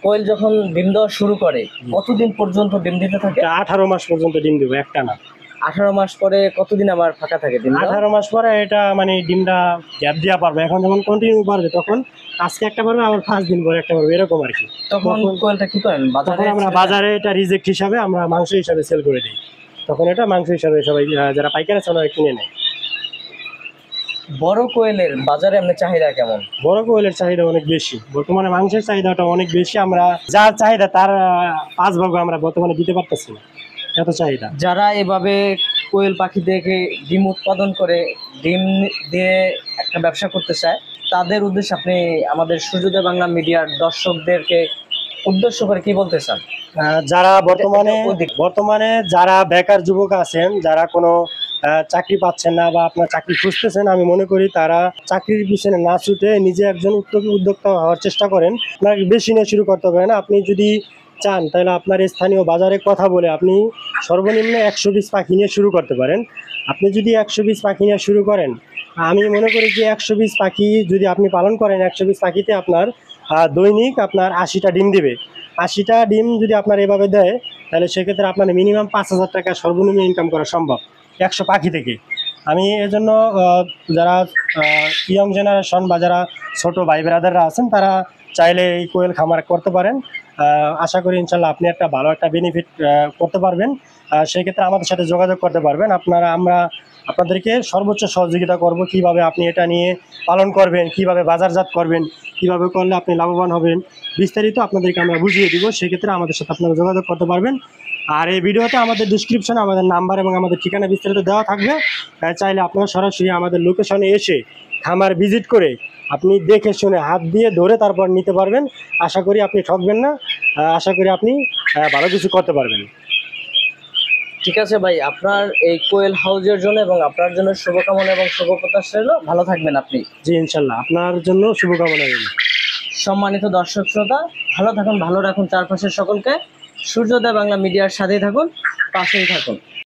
কোয়েল যখন ডিম দেওয়া শুরু করে কতদিন পর্যন্ত ডিম দিতে থাকে? 18 মাস পর্যন্ত ডিম দেবো একটানা। 18 মাস পরে কতদিন আবার ফাঁকা থাকে ডিম দেওয়া? 18 মাস পরে এটা মানে ডিমটা গ্যাপ দেওয়া পারবে। এখন যখন কন্টিনিউ পারবে তখন আজকে একটা পারবে, আবার 5 দিন পরে একটা পারবে, এরকম আর কি। তখন কোয়েলটা কি করেন তখন আমরা বাজারে এটা রিজেক্ট হিসাবে আমরা মাংস হিসাবে সেল করে দিই। তখন এটা মাংস হিসাবে সবাই যারা পাইকার আছে ওরা কিনে নেয়। বড় কোয়েলের বাজারে আপনার চাহিদা কেমন? বড় কোয়েলের চাহিদা অনেক বেশি, বর্তমানে মাংসের চাহিদাটা অনেক বেশি। আমরা যার চাহিদা তার 5 ভাগ আমরা বর্তমানে দিতে পারতেছি না, এত চাহিদা। যারা এভাবে কোয়েল পাখি দেখে ডিম উৎপাদন করে ডিম দিয়ে একটা ব্যবসা করতে চায় তাদের উদ্দেশ্যে আপনি আমাদের সূর্যোদয় বাংলা মিডিয়ার দর্শকদেরকে উদ্দেশ্য করে কি বলতে চান? যারা বর্তমানে যারা বেকার যুবক আছেন, যারা কোনো চাকরি পাচ্ছেন না বা আপনার চাকরি খুঁজতেছেন, আমি মনে করি তারা চাকরির পিছনে না ছুটে নিজে একজন উদ্যোক্তা হওয়ার চেষ্টা করেন। আপনার বেশি নিয়ে শুরু করতে পারেন। আপনি যদি চান তাহলে আপনার স্থানীয় বাজারে কথা বলে আপনি সর্বনিম্ন 120 পাখি নিয়ে শুরু করতে পারেন। আপনি যদি 120 পাখি নিয়ে শুরু করেন, আমি মনে করি যে 120 পাখি যদি আপনি পালন করেন, 120 পাখিতে আপনার দৈনিক আপনার 80টা ডিম দিবে। 80টা ডিম যদি আপনার এভাবে দেয় তাহলে সেক্ষেত্রে আপনার মিনিমাম 5,000 টাকা সর্বনিম্ন ইনকাম করা সম্ভব 100 পাখি থেকে। আমি এজন্য যারা ইয়ং জেনারেশন বা যারা ছোটো ভাই ব্রাদাররা আছেন তারা চাইলে এই কোয়েল খামার করতে পারেন। আশা করি ইনশাল্লাহ আপনি একটা ভালো একটা বেনিফিট করতে পারবেন। সেক্ষেত্রে আমাদের সাথে যোগাযোগ করতে পারবেন। আমরা আপনাদেরকে সর্বোচ্চ সহযোগিতা করব, কিভাবে আপনি এটা নিয়ে পালন করবেন, কিভাবে বাজারজাত করবেন, কিভাবে করলে আপনি লাভবান হবেন, বিস্তারিত আপনাদেরকে আমরা বুঝিয়ে দিব। সেক্ষেত্রে আমাদের সাথে আপনারা যোগাযোগ করতে পারবেন। আর এই ভিডিওতে আমাদের ডিসক্রিপশনে আমাদের নাম্বার এবং আমাদের ঠিকানা বিস্তারিত দেওয়া থাকবে। চাইলে আপনারা সরাসরি আমাদের লোকেশনে এসে খামার ভিজিট করে আপনি দেখে শুনে হাত দিয়ে ধরে তারপর নিতে পারবেন। আশা করি আপনি ঠকবেন না, আশা করি আপনি ভালো কিছু করতে পারবেন। ঠিক আছে ভাই, আপনার এই কোয়েল হাউজের জন্য এবং আপনার জন্য শুভকামনা এবং শুভপ্রত্যাশা রইল। ভালো থাকবেন আপনি। জি ইনশাল্লাহ, আপনার জন্য শুভকামনা রইল। সম্মানিত দর্শক শ্রোতা, ভালো থাকুন, ভালো রাখুন চারপাশের সকলকে। সূর্যোদয় বাংলা মিডিয়ার সাথেই থাকুন, পাশেই থাকুন।